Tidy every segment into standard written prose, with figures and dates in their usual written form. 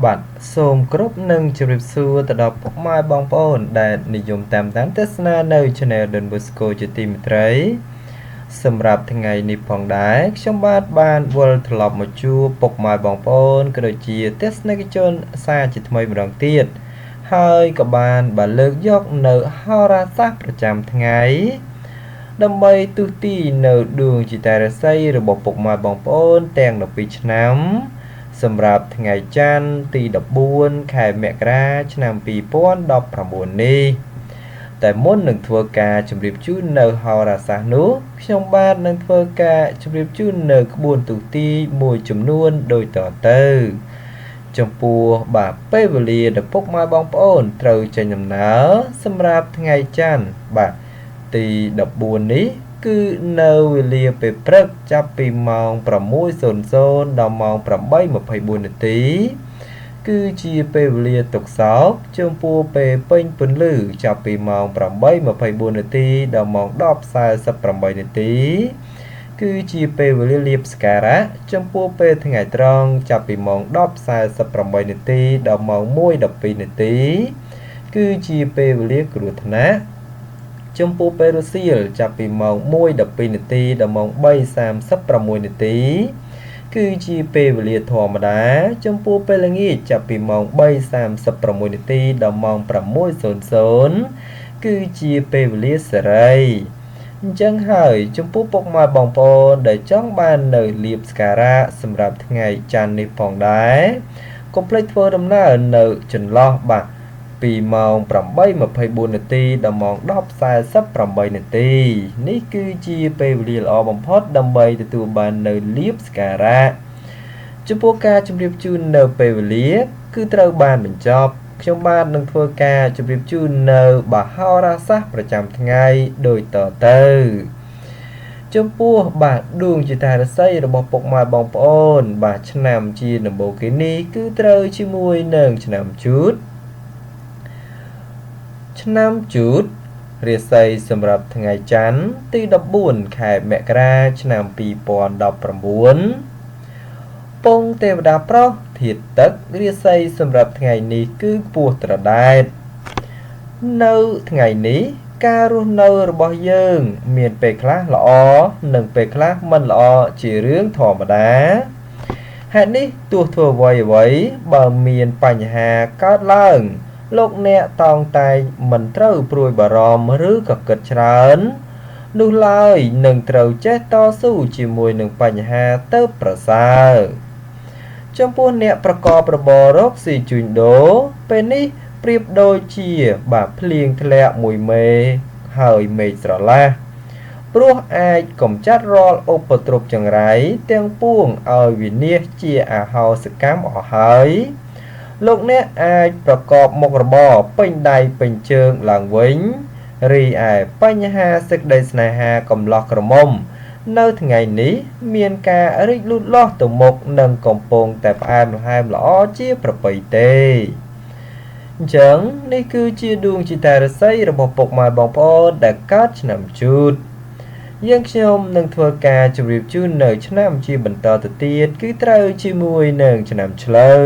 บัตรសូមគ្រប់នឹងជម្រាបសួរទៅដល់ពុកម៉ែបងប្អូនដែលនិយមតាមដានទស្សនានៅ Channel Don Bosco ជាទីមេត្រីសម្រាប់ថ្ងៃនេះផងដែរខ្ញុំបានវិលត្រឡប់មកជួបពុកម៉ែបងប្អូនក៏ដូចជាទស្សនិកជនសាជាថ្មីម្ដងទៀតហើយក៏បានលើកយកនៅហោរាសាស្ត្រប្រចាំថ្ងៃដើម្បីទូទីនៅដួងជាតារាសីរបស់ពុកម៉ែបងប្អូនទាំង12ឆ្នាំសម្រាប់ថ្ងៃច័ន្ទទី14ខែមករាឆ្នាំ2019នេះតែមុននឹងធ្វើការជម្រាបជូននៅហោរាសាស្ត្រនោះខ្ញុំបាទនឹងធ្វើការជម្រាបជូននៅក្បួនទូទីមួយចំនួនដូចតទៅចំពោះពេលវេលាដែលពុកម៉ែបងប្អូនត្រូវចេញដំណើរសម្រាប់ថ្ងៃច័ន្ទទី14នេះគឺនៅវេលាពេលព្រឹកចាប់ពីម៉ោង 6:00 ដល់ម៉ោង 8:24 នាទីគឺជាពេលវេលាទុកសោកចំពោះពេលពេញពន្លឺចាប់ពីម៉ោង 8:24 នាទីដល់ម៉ោង 10:48 នាទីគឺជាពេលវេលាលៀបសក្ការៈចំពោះពេលថ្ងៃត្រង់ចាប់ពីម៉ោង 10:48 នាទីដល់ម៉ោង 1:12 នាទីគឺជាពេលវេលាគ្រោះថ្នាក់ចំពោះពេលរសៀលចាប់ពីម៉ោង 1:12 នាទីដល់ម៉ោង 3:36 នាទីគឺជាពេលវេលាធម្មតាចំពោះពេលល្ងាចចាប់ពីម៉ោង 3:36 នាទីដល់ម៉ោង 6:00 គឺជាពេលវេលាសេរីអញ្ចឹងហើយចំពោះពុកម៉ែបងប្អូនដែលចង់បាននៅលៀបសក្ការៈសម្រាប់ថ្ងៃច័ន្ទនេះផងដែរកុំភ្លេចធ្វើដំណើរនៅចន្លោះពីម៉ោង 8:24 នាទីដល់ម៉ោង 10:48 នាទីនេះគឺជាពេលវេលាល្អបំផុតដើម្បីទទួលបាននៅលៀបសក្ការៈចំពោះការជម្រាបជូននៅពេលវេលាគឺត្រូវបានបញ្ចប់ខ្ញុំបាទនឹងធ្វើការជម្រាបជូននៅហោរាសាស្ត្រប្រចាំថ្ងៃដូចតទៅចំពោះដួងជាតារាសីរបស់ពុកម៉ែបងប្អូនឆ្នាំជាដំបូងគេនេះគឺត្រូវជាមួយនឹងឆ្នាំជូតរាសីសម្រាប់ថ្ងៃច័ន្ទទី14ខែមករាឆ្នាំ2019ពងទេវតាប្រុសធាតុទឹករាសីសម្រាប់ថ្ងៃនេះគឺពស់ត្រដែតនៅថ្ងៃនេះការរស់នៅរបស់យើងមានពេលខ្លះល្អនិងពេលខ្លះមិនល្អជារឿងធម្មតាហេតុនេះទោះធ្វើអ្វីបើមានបញ្ហាកើតឡើងលោកអ្នកតោងតែងមិនត្រូវព្រួយបារម្ភឬក៏គិតច្រើននោះឡើយនឹងត្រូវចេះតស៊ូជាមួយនឹងបញ្ហាទៅប្រសើរចំពោះអ្នកប្រកបរបររកស៊ីជួញដូរពេលនេះប្រៀបដូចជាភ្លៀងធ្លាក់មួយមេហើយមេឃស្រឡះព្រោះអាចកំចាត់រាល់ឧបទ្រពចង្រៃទាំងពួងឲ្យវិនាសជាអហោសកម្មអស់ហើយលោកអ្នកអាចប្រកបមុខរបរពេញដៃពេញជើងឡើងវិញរីឯបញ្ហាសេចក្តីស្នេហាកំឡោះក្រមុំនៅថ្ងៃនេះមានការរីកលូតលាស់ទៅមុខនិងកំពុងតែផ្អែមល្ហែមល្អជាប្រពៃទេអញ្ចឹងនេះគឺជាដួងជាតារាសីរបស់ពុកម៉ែបងប្អូនដែលកើតឆ្នាំជូតយើងខ្ញុំនឹងធ្វើការជម្រាបជូននៅឆ្នាំជាបន្តទៅទៀតគឺត្រូវជាមួយនឹងឆ្នាំឆ្លូវ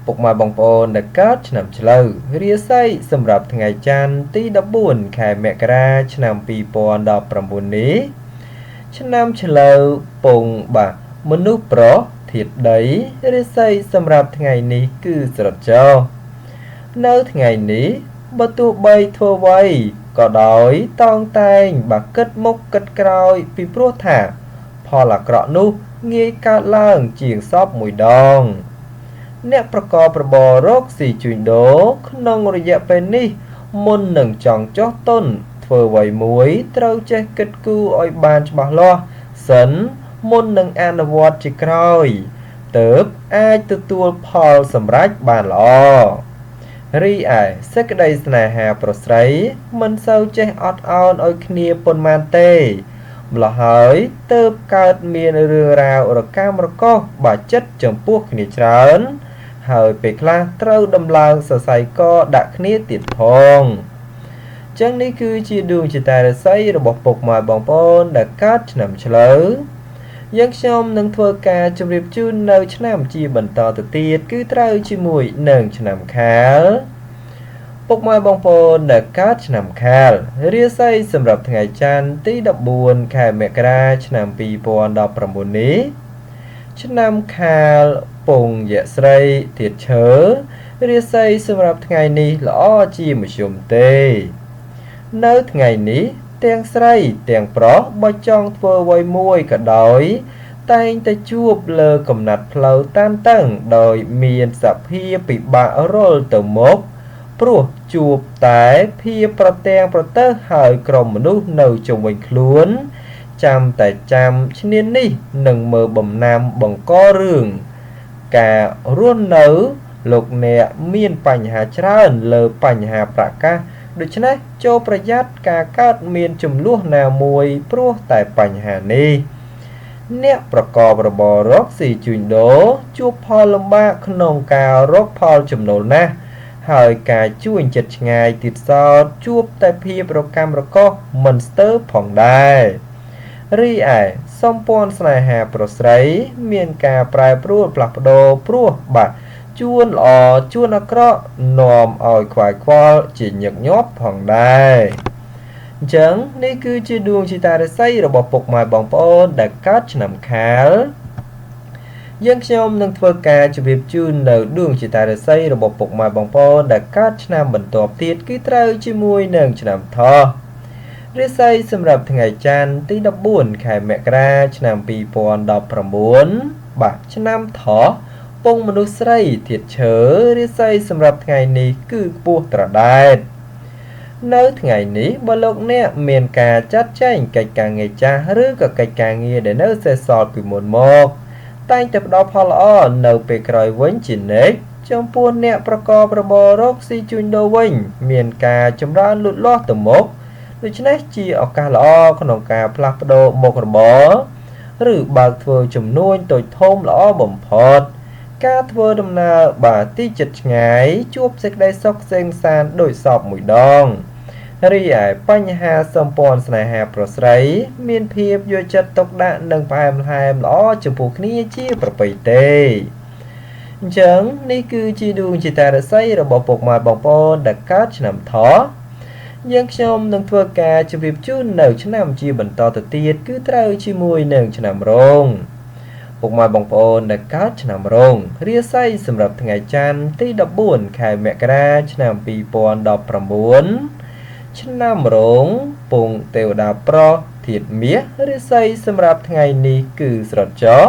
ពុកម៉ែបងប្អូនដែលកើតឆ្នាំឆ្លូវរាសីសម្រាប់ថ្ងៃច័ន្ទទី14ខែមករាឆ្នាំ2019នេះឆ្នាំឆ្លូវពងមនុស្សប្រុសធាតុដីរាសីសម្រាប់ថ្ងៃនេះគឺស្រចោនៅថ្ងៃនេះបើទោះបីធ្វើអ្វីក៏ដោយតោងតែងគិតមុខគិតក្រោយពីព្រោះថាផលអាក្រក់នោះងាយកើតឡើងជាងសពមួយដងអ្នកប្រកបរបររកស៊ីជួញដូរក្នុងរយៈពេលនេះមុននឹងចង់ចោះទុនធ្វើអ្វីមួយត្រូវចេះគិតគូរឲ្យបានច្បាស់លាស់សិនមុននឹងអនុវត្តជាក្រោយទើបអាចទទួលផលសម្រេចបានល្អរីឯសេចក្តីស្នេហាប្រុសស្រីមិនសូវចេះអត់ឱនឲ្យគ្នាប៉ុន្មានទេម្ល៉េះហើយទើបកើតមានរឿងរ៉ាវរកាមរកូសចិត្តចំពោះគ្នាច្រើនហើយពេលខ្លះត្រូវដំឡើងសរសៃកដាក់គ្នាទៀតផងចឹងនេះគឺជាដួងជាតារាសីរបស់ពុកម៉ែបងប្អូនដែលកើតឆ្នាំឆ្លូវ យើងខ្ញុំនឹងធ្វើការជម្រាបជូននៅឆ្នាំជាបន្តទៅទៀតគឺត្រូវជាមួយនឹងឆ្នាំខាលពុកម៉ែបងប្អូនដែលកើតឆ្នាំខាលរាសីសម្រាប់ថ្ងៃច័ន្ទទី14ខែមករាឆ្នាំ2019នេះឆ្នាំខាលពងយៈស្រីធាតុឈើរាសីសម្រាប់ថ្ងៃនេះល្អជាមធ្យមទេនៅថ្ងៃនេះទាំងស្រីទាំងប្រុសបើចង់ធ្វើអ្វីមួយក៏ដោយតែងតែជួបលើកំណាត់ផ្លូវតានតឹងដោយមានសភាពពិបាករលទៅមុខព្រោះជួបតែភាពប្រទាំងប្រទើសហើយក្រុមមនុស្សនៅជុំវិញខ្លួនចាំតែចាំឈ្នាននេះនឹងមើលបំណាំបង្ករឿងការរស់នៅលោកអ្នកមានបញ្ហាច្រើនលើបញ្ហាប្រកាសដូច្នេះចូលប្រយ័ត្នការកើតមានចំនួនណាមួយព្រោះតែបញ្ហានេះអ្នកប្រកបរបររកស៊ីជួញដូរជួបផលលំបាកក្នុងការរកផលចំណូលណាស់ហើយការជួញចិត្តឆ្ងាយទៀតសោតជួបតែភាពរកម្មរកុសមិនស្ទើរផងដែររីឯសម្ព័ន្ធស្នេហាប្រុសស្រីមានការប្រែប្រួលផ្លាស់ប្ដូរព្រោះបាទជួនល្អជួនអាក្រក់នាំឲ្យខ្វាយខ្វល់ជាញឹកញាប់ផងដែរអញ្ចឹងនេះគឺជាដួងជតារាសីរបស់ពុកម៉ែបងប្អូនដែលកើតឆ្នាំខាលយើងខ្ញុំនឹងធ្វើការជម្រាបជូននៅដួងជតារាសីរបស់ពុកម៉ែបងប្អូនដែលកើតឆ្នាំបន្ទាប់ទៀតគឺត្រូវជាមួយនឹងឆ្នាំថោះរាសីសម្រាប់ថ្ងៃច័ន្ទទី14ខែមករាឆ្នាំ2019បាទឆ្នាំថោះពងមនុស្សស្រីធាតុឈើរាសីសម្រាប់ថ្ងៃនេះគឺខ្ពស់ត្រដែតនៅថ្ងៃនេះបើលោកអ្នកមានការចាត់ចែងកិច្ចការងារចាស់ឬក៏កិច្ចការងារដែលនៅសេសសល់ពីមុនមកតែងតែផ្ដល់ផលល្អនៅពេលក្រោយវិញជានិច្ចចំពោះអ្នកប្រកបរបររកស៊ីជួញដូរវិញមានការចម្រើនលូតលាស់ទៅមុខដូច្នេះជាឱកាសល្អក្នុងការផ្លាស់ប្ដូរមុខរបរឬបើកធ្វើចំនួនតូចធំល្អបំផុតការធ្វើដំណើរបាទទីជិតឆ្ងាយជួបសេចក្តីសុខសេងសានដោយសពមួយដងរីឯបញ្ហាសម្ព័ន្ធស្នេហាប្រុសស្រីមានភាពយកចិត្តទុកដាក់និងផ្អែមល្ហែមល្អចំពោះគ្នាជាប្រពៃទេអញ្ចឹងនេះគឺជាដួងជតារាសីរបស់ពុកម៉ែបងប្អូនដែលកើតឆ្នាំថោះយើងខ្ញុំនឹងធ្វើការជម្រាបជូននៅឆ្នាំជាបន្តទៅទៀតគឺត្រូវជាមួយនឹងឆ្នាំរោងពុកម៉ែបងប្អូនដែលកើតឆ្នាំរោងរាសីសម្រាប់ថ្ងៃច័ន្ទទី14ខែមករាឆ្នាំ2019ឆ្នាំរោងពងទេវតាប្រុសធាតុមាសរាសីសម្រាប់ថ្ងៃនេះគឺស្រត់ចោ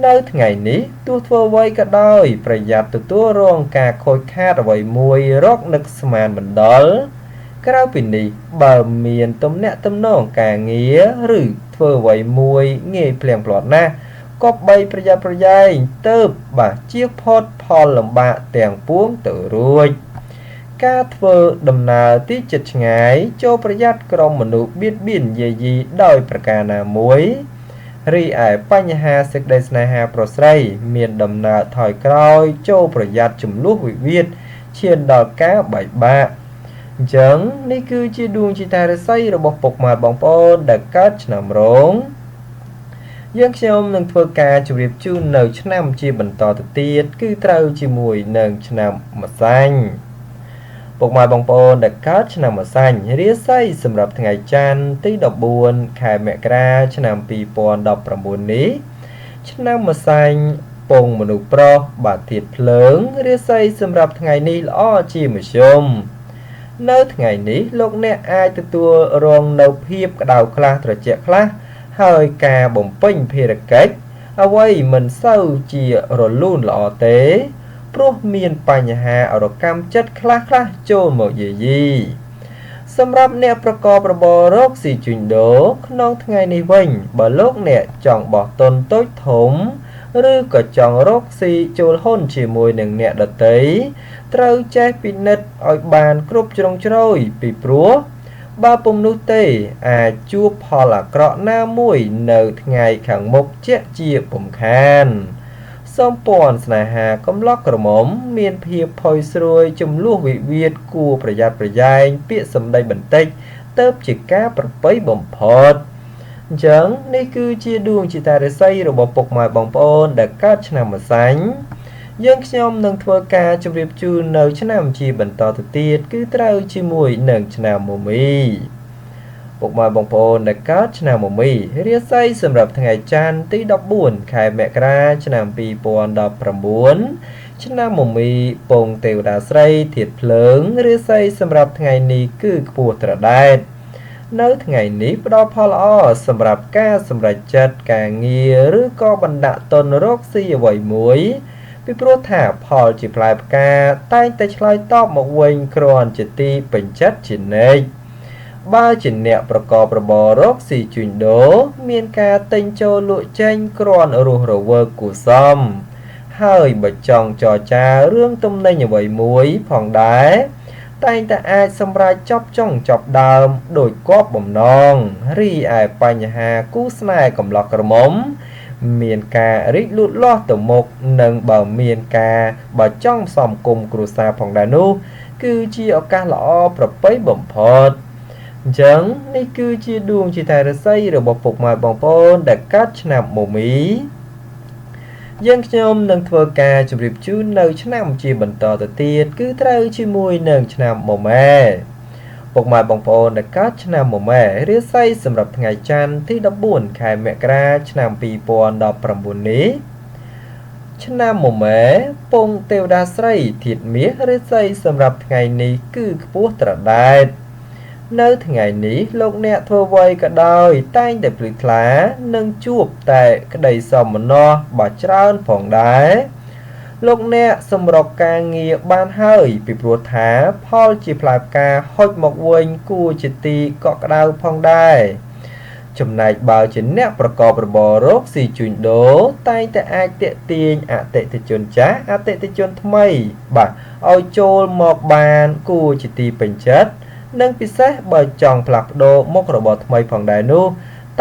នៅថ្ងៃនេះទោះធ្វើអ្វីក៏ដោយប្រយ័ត្នទទួលរងការខូចខាតអ្វីមួយរកនឹកស្មានបណ្ដុលក្រៅពីនេះបើមានទំនាក់ទំនងការងារឬធ្វើអ្វីមួយងាយភ្លៀងផ្លាត់ណាស់ក៏បីប្រយ័ត្នប្រយែងទៅបាទជៀសផុតផលលំបាកទាំងពួងទៅរួចការធ្វើដំណើរទីជិតឆ្ងាយចូលប្រយ័ត្នក្រុមមនុស្សបៀតបៀនយាយីដោយប្រការណាមួយរីឯបញ្ហាសេចក្តីស្នេហាប្រុសស្រីមានដំណើរថយក្រោយចូលប្រយ័ត្នចំនួនវិវាទឈានដល់ការបែកបាក់អញ្ចឹងនេះគឺជាដួងជតារាសីរបស់ពុកម៉ែបងប្អូនដែលកើតឆ្នាំរោងយើងខ្ញុំនឹងធ្វើការជម្រាបជូននៅឆ្នាំជាបន្តទៅទៀតគឺត្រូវជាមួយនឹងឆ្នាំម្សាញ់ពុកម៉ែបងប្អូនដែលកើតឆ្នាំម្សាញ់រាសីសម្រាប់ថ្ងៃច័ន្ទទី14ខែមករាឆ្នាំ2019នេះឆ្នាំម្សាញ់ពងមនុស្សប្រុសបាទធាតុភ្លើងរាសីសម្រាប់ថ្ងៃនេះល្អជាមធ្យមនៅថ្ងៃនេះលោកអ្នកអាចទទួលរងនៅភាពក្តៅខ្លះត្រជាក់ខ្លះហើយការបំពេញភារកិច្ចអ្វីមិនសូវជារលូនល្អទេព្រោះមានបញ្ហារកម្មចិត្តខ្លះចូលមកយាយីសម្រាប់អ្នកប្រកបរបររកស៊ីជួញដូរក្នុងថ្ងៃនេះវិញបើលោកអ្នកចង់បោះទុនតូចធំឬក៏ចង់រកស៊ីចូលហ៊ុនជាមួយនឹងអ្នកដទៃត្រូវចេះពិនិត្យឲ្យបានគ្រប់ជ្រុងជ្រោយពីព្រោះបើពុំនោះទេអាចជួបផលអាក្រក់ណាមួយនៅថ្ងៃខាងមុខជាក់ជាពុំខានសម្ព័ន្ធស្នេហាកំឡុកក្រមុំមានភាពផុយស្រួយចំនួនវិវាទគួរប្រយ័ត្នប្រយែងពាក្យសម្ដីបន្តិចទៅជាការប្រពៃបំផុត ចឹងនេះគឺជាដួងជាតារាសីរបស់ពុកម៉ែបងប្អូនដែលកើតឆ្នាំម្សាញ់យើងខ្ញុំនឹងធ្វើការជម្រាបជូននៅឆ្នាំជាបន្តទៅទៀតគឺត្រូវជាមួយនឹងឆ្នាំមមីពុកម៉ែបងប្អូនដែលកើតឆ្នាំមមីរាសីសម្រាប់ថ្ងៃច័ន្ទទី14ខែមករាឆ្នាំ2019ឆ្នាំមមីពងទេវតាស្រីធាតុភ្លើងរាសីសម្រាប់ថ្ងៃនេះគឺខ្ពស់ត្រដែតនៅថ្ងៃនេះផ្ដល់ផលល្អសម្រាប់ការសម្រេចចិត្តការងារឬក៏បណ្ដាក់ទុនរកស៊ីអ្វីមួយពីព្រោះថាផលជាផ្លែផ្កាតែងតែឆ្លើយតបមកវិញគ្រាន់ជាទីពេញចិត្តជានិច្ចបើជាអ្នកប្រកបរបររកស៊ីជួញដូរមានការទិញចូលលក់ចេញគ្រាន់រស់រវើកគួរសមហើយបើចង់ចរចារឿងទំនិញអ្វីមួយផងដែរតែងតែអាចសម្រេចចប់ចុងចប់ដើមដោយគប់បំណងរីឯបញ្ហាគូស្នេហ៍កំឡោះក្រមុំមានការរីកលូតលាស់ទៅមុខនិងបើចង់ផ្សំគុំគ្រួសារផងដែរនោះគឺជាឱកាសល្អប្រពៃបំផុតអញ្ចឹងនេះគឺជាដួងជាតារាសីរបស់ពុកម៉ែបងប្អូនដែលកើតឆ្នាំមមីយើងខ្ញុំនឹងធ្វើការជម្រាបជូននៅឆ្នាំជាបន្តទៅទៀតគឺត្រូវជាមួយនឹងឆ្នាំមមែពុកម៉ែបងប្អូនដែលកើតឆ្នាំមមែរាសីសម្រាប់ថ្ងៃច័ន្ទទី14ខែមករាឆ្នាំ2019នេះឆ្នាំមមែពងទេវតាស្រីធាតុមាសរាសីសម្រាប់ថ្ងៃនេះគឺខ្ពស់ត្រដែតនៅថ្ងៃនេះលោកអ្នកធ្វើអ្វីក៏ដោយតែងតែភ្លឺថ្លានិងជួបតែក្តីសោមនស្សបើច្រើនផងដែរលោកអ្នកសម្រុកការងារបានហើយពីព្រោះថាផលជាផ្លែផ្កាហុចមកវិញគួរជាទីកក់ក្ដៅផងដែរចំណែកបើជាអ្នកប្រកបរបររកស៊ីជួញដូរតែងតែអាចទាក់ទាញអតិថិជនចាស់អតិថិជនថ្មីបាទឲ្យចូលមកបានគួរជាទីពេញចិត្តនិងពិសេសបើចង់ផ្លាស់ប្ដូរមុខរបរថ្មីផងដែរនោះ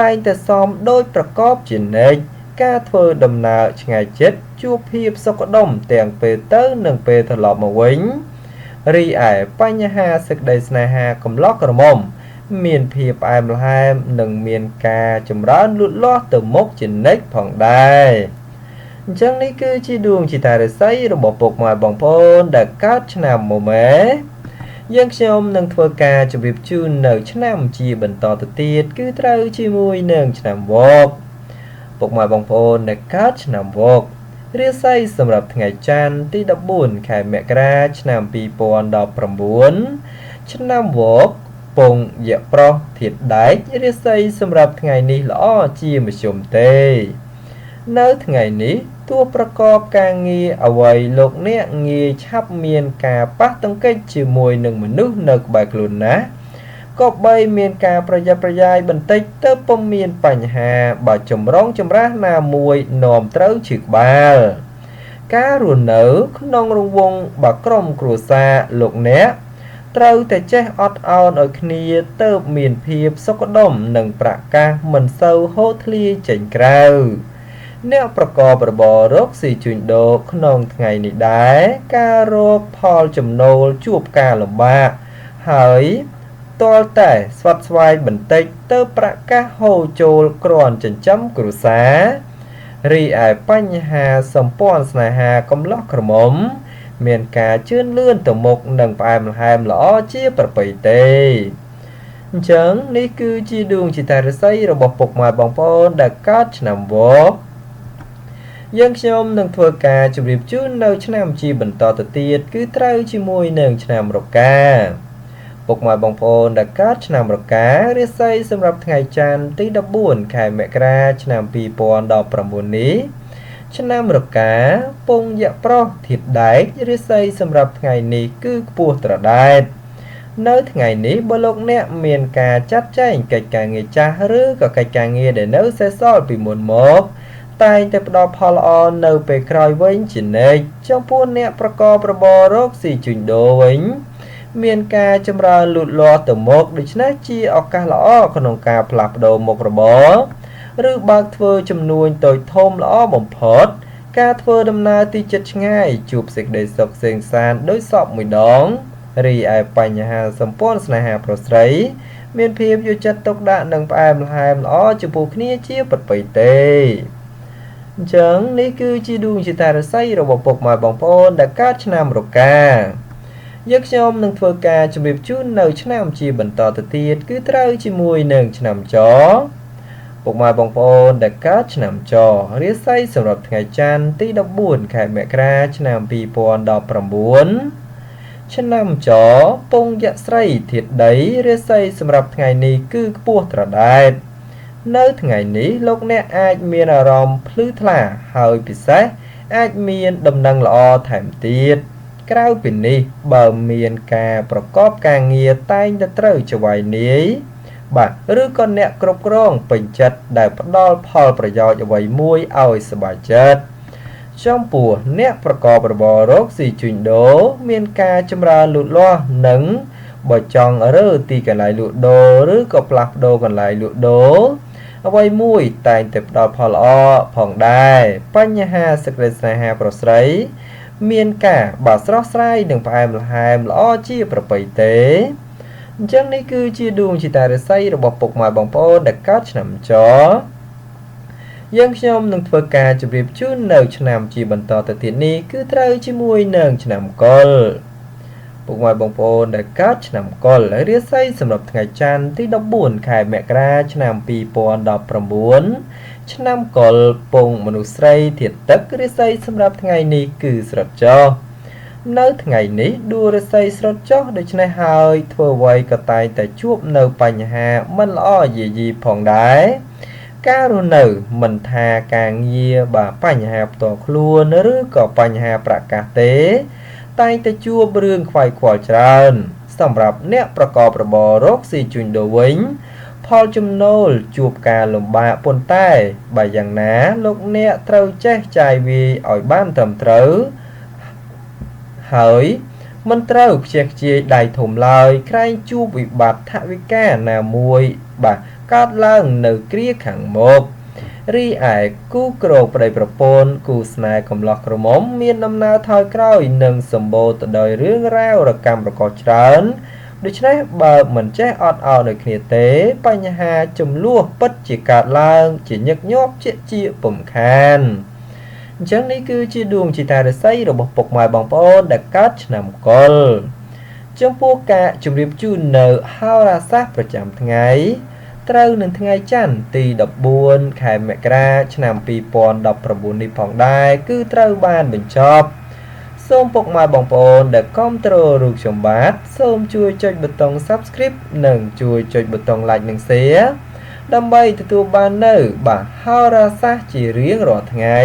តែងតែសមដោយប្រកបជានិច្ចការធ្វើដំណើរឆ្ងាយជិតជួបភាពសុខដុមទាំងពេលទៅនិងពេលត្រឡប់មកវិញរីឯបញ្ហាសេចក្តីស្នេហាកំឡោះក្រមុំមានភាពផ្អែមល្ហែមនិងមានការចម្រើនលូតលាស់ទៅមុខជានិច្ចផងដែរអញ្ចឹងនេះគឺជាដួងជាតារាសីរបស់ពុកម៉ែបងប្អូនដែលកើតឆ្នាំមមែយើងខ្ញុំនឹងធ្វើការជម្រាបជូននៅឆ្នាំជាបន្តទៅទៀតគឺត្រូវជាមួយនឹងឆ្នាំវកពុកម៉ែបងប្អូនដែលកើតឆ្នាំវករាសីសម្រាប់ថ្ងៃច័ន្ទទី14ខែមករាឆ្នាំ2019ឆ្នាំវកពងយៈប្រុសធាតុដែករាសីសម្រាប់ថ្ងៃនេះល្អជាមធ្យមទេនៅថ្ងៃនេះទោះប្រកបការងារអ្វីលោកអ្នកងាយឆាប់មានការប៉ះទង្គិចជាមួយនឹងមនុស្សនៅក្បែរខ្លួនណាក៏បីមានការប្រយ័ត្នប្រយែងបន្តិចទៅពុំមានបញ្ហាបើចម្រុងចម្រាស់ណាមួយនាំត្រូវឈឺក្បាលការរស់នៅក្នុងរង្វង់បើក្រុមគ្រួសារលោកអ្នកត្រូវតែចេះអត់ឱនឲ្យគ្នាទៅមានភាពសុខដុមនិងប្រកាសមិនសូវហូរធ្លាយចេញក្រៅអ្នកប្រកបរបររកស៊ីជួញដូរក្នុងថ្ងៃនេះដែរការរកផលចំណូលជួបការលំបាកហើយទាល់តែស្វាត់ស្វែងបន្តិចទៅប្រកាសហូរចូលគ្រាន់ចិញ្ចឹមគ្រួសាររីឯបញ្ហាសម្ព័ន្ធស្នេហាកំឡោះក្រមុំមានការជឿនលឿនទៅមុខនិងផ្អែមល្ហែមល្អជាប្រពៃទេអញ្ចឹងនេះគឺជាដួងជាតារាសីរបស់ពុកម៉ែបងប្អូនដែលកើតឆ្នាំវកយើងខ្ញុំនឹងធ្វើការជម្រាបជូននៅឆ្នាំជាបន្តទៅទៀតគឺត្រូវជាមួយនឹងឆ្នាំរកាពុកម៉ែបងប្អូនដែលកើតឆ្នាំរការាសីសម្រាប់ថ្ងៃច័ន្ទទី14ខែមករាឆ្នាំ2019នេះឆ្នាំរកាពងយៈប្រុសធាតុដែករាសីសម្រាប់ថ្ងៃនេះគឺខ្ពស់ត្រដែតនៅថ្ងៃនេះបើលោកអ្នកមានការចាត់ចែងកិច្ចការងារចាស់ឬក៏កិច្ចការងារដែលនៅសេសសល់ពីមុនមកតែងតែផ្ដល់ផលល្អនៅពេលក្រោយវិញជានិច្ចចំពោះអ្នកប្រកបរបររកស៊ីជួញដូរវិញមានការចម្រើនលូតលាស់ទៅមុខដូច្នេះជាឱកាសល្អក្នុងការផ្លាស់ប្ដូរមុខរបរឬបើកធ្វើចំនួនតូចធំល្អបំផុតការធ្វើដំណើរទីជិតឆ្ងាយជួបសេចក្តីសុខសេងសាន្តដោយសពមួយដងរីឯបញ្ហាសម្ព័ន្ធស្នេហាប្រុសស្រី មានភាពយកចិត្តទុកដាក់និងផ្អែមល្ហែមល្អចំពោះគ្នាជាពិតប្រាកដទេអញ្ចឹងនេះគឺជាដួងជាតារាសីរបស់ពុកម៉ែបងប្អូនដែលកើតឆ្នាំរកាយើងខ្ញុំនឹងធ្វើការជម្រាបជូននៅឆ្នាំជាបន្តទៅទៀតគឺត្រូវជាមួយនឹងឆ្នាំចពុកម៉ែបងប្អូនដែលកើតឆ្នាំចរាសីសម្រាប់ថ្ងៃច័ន្ទទី14ខែមករាឆ្នាំ2019ឆ្នាំចពងយក្សស្រីធាតុដីរាសីសម្រាប់ថ្ងៃនេះគឺខ្ពស់ត្រដែតនៅថ្ងៃនេះលោកអ្នកអាចមានអារម្មណ៍ភ្លឺថ្លាហើយពិសេសអាចមានដំណឹងល្អថែមទៀតក្រៅពីនេះបើមានការប្រកបការងារតែងតែត្រូវចវាយនាយបាទឬក៏អ្នកគ្រប់គ្រងពេញចិត្តដែលផ្ដល់ផលប្រយោជន៍អ្វីមួយឲ្យសប្បាយចិត្តចំពោះអ្នកប្រកបរបររកស៊ីជួញដូរមានការចម្រើនលូតលាស់និងបើចង់រើទីកន្លែងលក់ដូរឬក៏ផ្លាស់ប្ដូរកន្លែងលក់ដូរអ្វីមួយតែងតែផ្ដល់ផលល្អផងដែរបញ្ហាសេចក្តីស្នេហាប្រុសស្រីមានការបាស្រស់ស្រាយនិងផ្អែមល្ហែមល្អជាប្រពៃទេអញ្ចឹងនេះគឺជាដួងជាតារាសីរបស់ពុកម៉ែបងប្អូនដែលកើតឆ្នាំចយើងខ្ញុំនឹងធ្វើការជម្រាបជូននៅឆ្នាំជាបន្តទៅទៀតនេះគឺត្រូវជាមួយនឹងឆ្នាំកុរពុកម៉ែបងប្អូនដែលកើតឆ្នាំកុររាសីសម្រាប់ថ្ងៃច័ន្ទទី14ខែមករាឆ្នាំ2019ឆ្នាំកុរពងមនុស្សស្រីធាតុទឹករាសីសម្រាប់ថ្ងៃនេះគឺស្រុតចុះនៅថ្ងៃនេះដួងរាសីស្រុតចុះដូច្នេះហើយធ្វើអ្វីក៏តែងតែជួបនៅបញ្ហាមិនល្អយាយីផងដែរការរស់នៅមិនថាការងារបាទបញ្ហាផ្ទាល់ខ្លួនឬក៏បញ្ហាប្រកាសទេតែងតែជួបរឿងខ្វាយខ្វល់ច្រើនសម្រាប់អ្នកប្រកបរបររកស៊ីជួញដូរវិញផលចំណូលជួបការលំបាកប៉ុន្តែបើយ៉ាងណាលោកអ្នកត្រូវចេះចាយវាយឲ្យបានត្រឹមត្រូវហើយមិនត្រូវខ្ជះខ្ជាយដៃធំឡើយក្រែងជួបវិបត្តិថវិកាណាមួយបាទកើតឡើងនៅគ្រាខាងមុខរីឯគូក្រោកប្តីប្រពន្ធគូស្នេហ៍កំឡោះក្រមុំមានដំណើរថយក្រោយនិងសម្បូរទៅដោយរឿងរ៉ាវរកម្មរកច្រើនដូច្នេះបើមិនចេះអត់ឱនដូចគ្នាទេបញ្ហាចំនួនពិតជាកើតឡើងជាញឹកញាប់ជាពុំខានអញ្ចឹងនេះគឺជាដួងជាតារាសីរបស់ពុកម៉ែបងប្អូនដែលកើតឆ្នាំកុរចំពោះការជម្រាបជូននៅហោរាសាស្ត្រប្រចាំថ្ងៃត្រូវនឹងថ្ងៃច័ន្ទទី14ខែមករាឆ្នាំ2019នេះផងដែរគឺត្រូវបានបញ្ចប់សូមពុកម៉ែបងប្អូនដែលគាំទ្ររូបខ្ញុំបាទសូមជួយចុចប៊ូតុង Subscribe និងជួយចុចប៊ូតុង Like និង Share ដើម្បីទទួលបាននៅបាទហោរាសាស្ត្រជារៀងរាល់ថ្ងៃ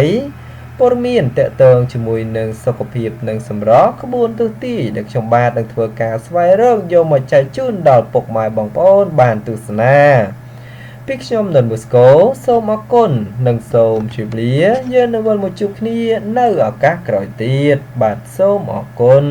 ព័ត៌មានតកតងជាមួយនឹងសុខភាពនិងសម្រស់ក្បួនទស្សន៍ទីដែលខ្ញុំបាទនឹងធ្វើការស្វែងរកយកមកចែកជូនដល់ពុកម៉ែបងប្អូនបានទស្សនាពីខ្ញុំដុនបូស្កូសូមអរគុណនិងសូមជម្រាបលាយើងនឹងវិលមកជួបគ្នានៅឱកាសក្រោយទៀតបាទសូមអរគុណ